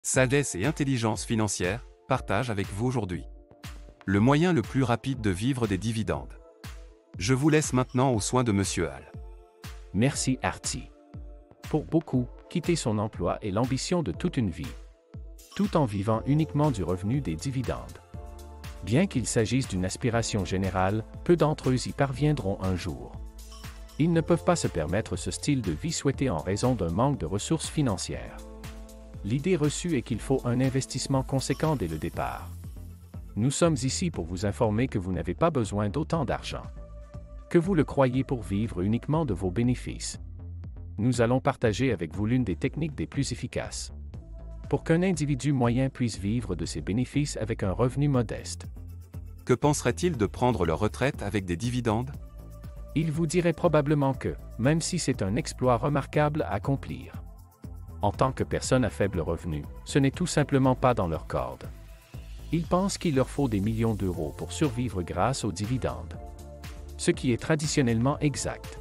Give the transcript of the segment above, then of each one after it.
Sades et Intelligence Financière partagent avec vous aujourd'hui le moyen le plus rapide de vivre des dividendes. Je vous laisse maintenant aux soins de Monsieur Hall. Merci Artie. Pour beaucoup, quitter son emploi est l'ambition de toute une vie, tout en vivant uniquement du revenu des dividendes. Bien qu'il s'agisse d'une aspiration générale, peu d'entre eux y parviendront un jour. Ils ne peuvent pas se permettre ce style de vie souhaité en raison d'un manque de ressources financières. L'idée reçue est qu'il faut un investissement conséquent dès le départ. Nous sommes ici pour vous informer que vous n'avez pas besoin d'autant d'argent. Que vous le croyez pour vivre uniquement de vos bénéfices. Nous allons partager avec vous l'une des techniques des plus efficaces. Pour qu'un individu moyen puisse vivre de ses bénéfices avec un revenu modeste. Que penserait-il de prendre leur retraite avec des dividendes? Il vous dirait probablement que, même si c'est un exploit remarquable à accomplir, en tant que personne à faible revenu, ce n'est tout simplement pas dans leur corde. Ils pensent qu'il leur faut des millions d'euros pour survivre grâce aux dividendes. Ce qui est traditionnellement exact.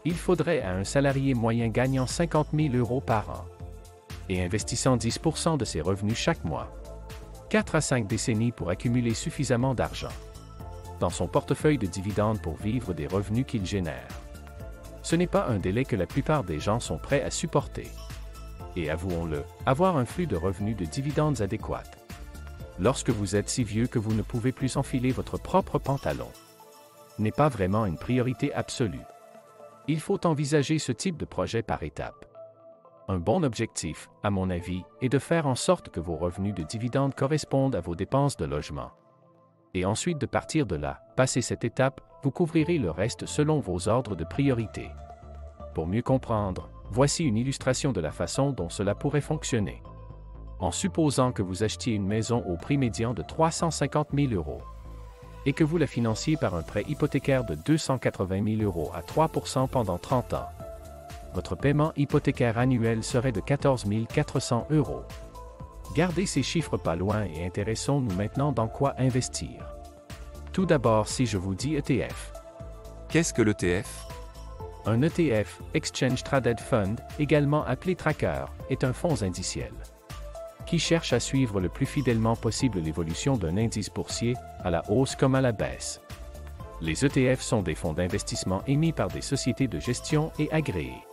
Il faudrait à un salarié moyen gagnant 50 000 euros par an et investissant 10% de ses revenus chaque mois, 4 à 5 décennies pour accumuler suffisamment d'argent dans son portefeuille de dividendes pour vivre des revenus qu'il génère. Ce n'est pas un délai que la plupart des gens sont prêts à supporter. Et avouons-le, avoir un flux de revenus de dividendes adéquat. Lorsque vous êtes si vieux que vous ne pouvez plus enfiler votre propre pantalon, n'est pas vraiment une priorité absolue. Il faut envisager ce type de projet par étapes. Un bon objectif, à mon avis, est de faire en sorte que vos revenus de dividendes correspondent à vos dépenses de logement. Et ensuite de partir de là, passé cette étape, vous couvrirez le reste selon vos ordres de priorité. Pour mieux comprendre, voici une illustration de la façon dont cela pourrait fonctionner. En supposant que vous achetiez une maison au prix médian de 350 000 euros et que vous la financiez par un prêt hypothécaire de 280 000 euros à 3% pendant 30 ans, votre paiement hypothécaire annuel serait de 14 400 euros. Gardez ces chiffres pas loin et intéressons-nous maintenant dans quoi investir. Tout d'abord, si je vous dis ETF. Qu'est-ce que l'ETF? Un ETF, Exchange Traded Fund, également appelé Tracker, est un fonds indiciel qui cherche à suivre le plus fidèlement possible l'évolution d'un indice boursier, à la hausse comme à la baisse. Les ETF sont des fonds d'investissement émis par des sociétés de gestion et agréés.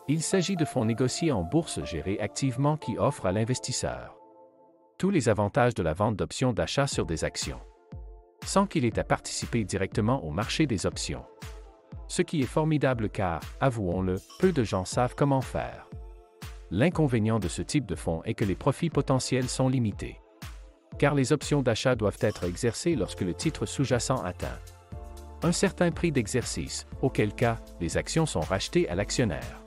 Il s'agit de fonds négociés en bourse gérés activement qui offrent à l'investisseur tous les avantages de la vente d'options d'achat sur des actions, sans qu'il ait à participer directement au marché des options. Ce qui est formidable car, avouons-le, peu de gens savent comment faire. L'inconvénient de ce type de fonds est que les profits potentiels sont limités. Car les options d'achat doivent être exercées lorsque le titre sous-jacent atteint un certain prix d'exercice, auquel cas, les actions sont rachetées à l'actionnaire.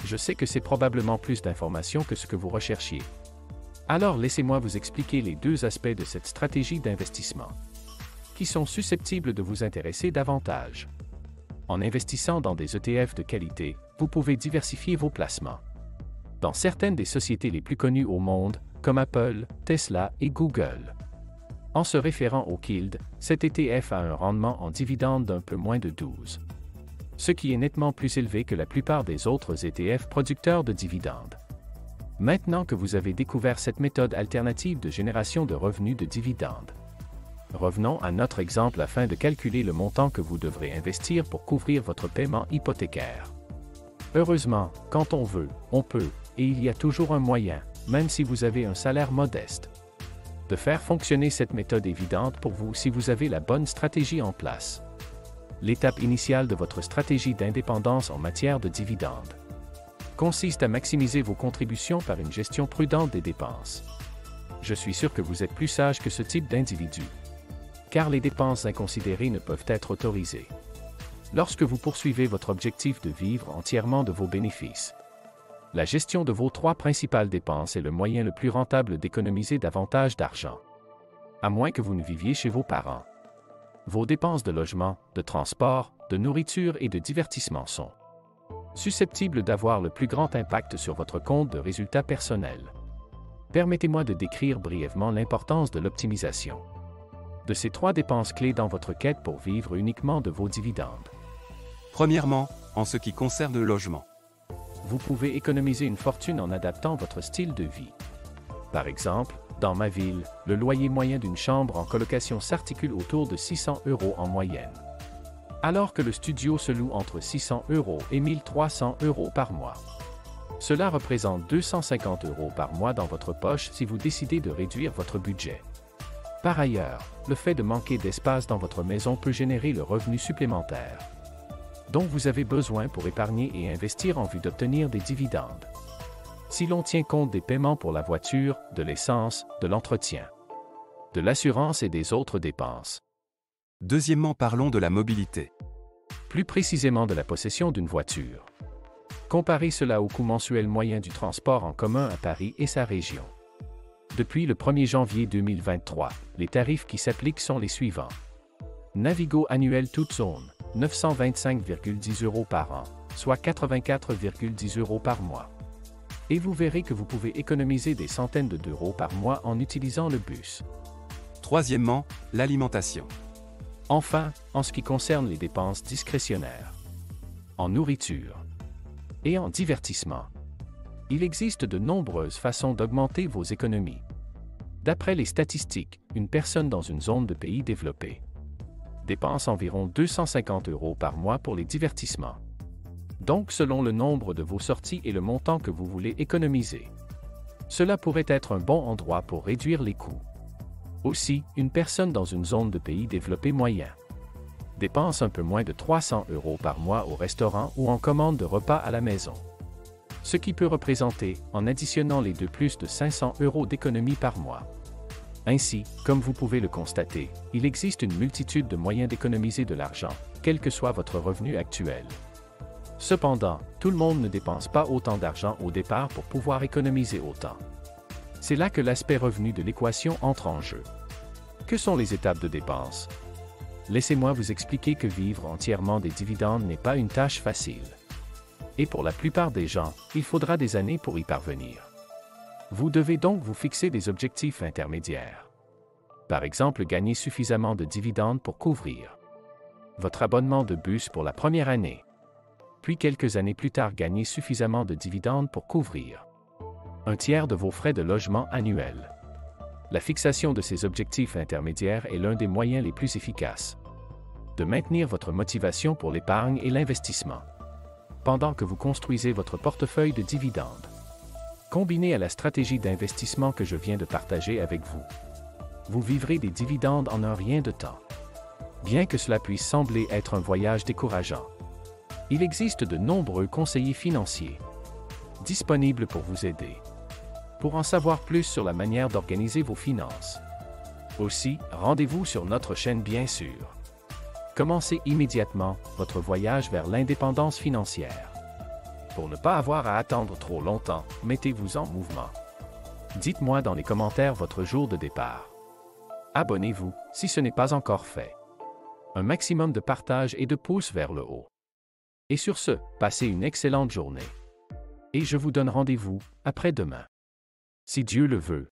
Je sais que c'est probablement plus d'informations que ce que vous recherchiez. Alors laissez-moi vous expliquer les deux aspects de cette stratégie d'investissement, qui sont susceptibles de vous intéresser davantage. En investissant dans des ETF de qualité, vous pouvez diversifier vos placements dans certaines des sociétés les plus connues au monde, comme Apple, Tesla et Google. En se référant au yield, cet ETF a un rendement en dividendes d'un peu moins de 12, ce qui est nettement plus élevé que la plupart des autres ETF producteurs de dividendes. Maintenant que vous avez découvert cette méthode alternative de génération de revenus de dividendes, revenons à notre exemple afin de calculer le montant que vous devrez investir pour couvrir votre paiement hypothécaire. Heureusement, quand on veut, on peut, et il y a toujours un moyen, même si vous avez un salaire modeste, de faire fonctionner cette méthode évidente pour vous si vous avez la bonne stratégie en place. L'étape initiale de votre stratégie d'indépendance en matière de dividendes consiste à maximiser vos contributions par une gestion prudente des dépenses. Je suis sûr que vous êtes plus sage que ce type d'individu, car les dépenses inconsidérées ne peuvent être autorisées lorsque vous poursuivez votre objectif de vivre entièrement de vos bénéfices. La gestion de vos 3 principales dépenses est le moyen le plus rentable d'économiser davantage d'argent. À moins que vous ne viviez chez vos parents. Vos dépenses de logement, de transport, de nourriture et de divertissement sont susceptibles d'avoir le plus grand impact sur votre compte de résultats personnels. Permettez-moi de décrire brièvement l'importance de l'optimisation de ces 3 dépenses clés dans votre quête pour vivre uniquement de vos dividendes. Premièrement, en ce qui concerne le logement. Vous pouvez économiser une fortune en adaptant votre style de vie Par exemple, dans ma ville, le loyer moyen d'une chambre en colocation s'articule autour de 600 € en moyenne. Alors que le studio se loue entre 600 € et 1300 € par mois. Cela représente 250 € par mois dans votre poche si vous décidez de réduire votre budget. Par ailleurs, le fait de manquer d'espace dans votre maison peut générer le revenu supplémentaire dont vous avez besoin pour épargner et investir en vue d'obtenir des dividendes. Si l'on tient compte des paiements pour la voiture, de l'essence, de l'entretien, de l'assurance et des autres dépenses. Deuxièmement, parlons de la mobilité. Plus précisément de la possession d'une voiture. Comparez cela au coût mensuel moyen du transport en commun à Paris et sa région. Depuis le 1er janvier 2023, les tarifs qui s'appliquent sont les suivants. Navigo annuel toute zone, 925,10 € par an, soit 84,10 € par mois. Et vous verrez que vous pouvez économiser des centaines d'euros par mois en utilisant le bus. Troisièmement, l'alimentation. Enfin, en ce qui concerne les dépenses discrétionnaires, en nourriture et en divertissement, il existe de nombreuses façons d'augmenter vos économies. D'après les statistiques, une personne dans une zone de pays développé dépense environ 250 € par mois pour les divertissements. Donc, selon le nombre de vos sorties et le montant que vous voulez économiser, cela pourrait être un bon endroit pour réduire les coûts. Aussi, une personne dans une zone de pays développé moyen dépense un peu moins de 300 € par mois au restaurant ou en commande de repas à la maison. Ce qui peut représenter, en additionnant les deux, plus de 500 € d'économie par mois. Ainsi, comme vous pouvez le constater, il existe une multitude de moyens d'économiser de l'argent, quel que soit votre revenu actuel. Cependant, tout le monde ne dépense pas autant d'argent au départ pour pouvoir économiser autant. C'est là que l'aspect revenu de l'équation entre en jeu. Que sont les étapes de dépense? Laissez-moi vous expliquer que vivre entièrement des dividendes n'est pas une tâche facile. Et pour la plupart des gens, il faudra des années pour y parvenir. Vous devez donc vous fixer des objectifs intermédiaires. Par exemple, gagner suffisamment de dividendes pour couvrir votre abonnement de bus pour la première année. Puis quelques années plus tard, gagner suffisamment de dividendes pour couvrir un tiers de vos frais de logement annuels. La fixation de ces objectifs intermédiaires est l'un des moyens les plus efficaces de maintenir votre motivation pour l'épargne et l'investissement, pendant que vous construisez votre portefeuille de dividendes. Combiné à la stratégie d'investissement que je viens de partager avec vous, vous vivrez des dividendes en un rien de temps. Bien que cela puisse sembler être un voyage décourageant, il existe de nombreux conseillers financiers disponibles pour vous aider. Pour en savoir plus sur la manière d'organiser vos finances. Aussi, rendez-vous sur notre chaîne bien sûr. Commencez immédiatement votre voyage vers l'indépendance financière. Pour ne pas avoir à attendre trop longtemps, mettez-vous en mouvement. Dites-moi dans les commentaires votre jour de départ. Abonnez-vous si ce n'est pas encore fait. Un maximum de partage et de pouces vers le haut. Et sur ce, passez une excellente journée. Et je vous donne rendez-vous après-demain. Si Dieu le veut.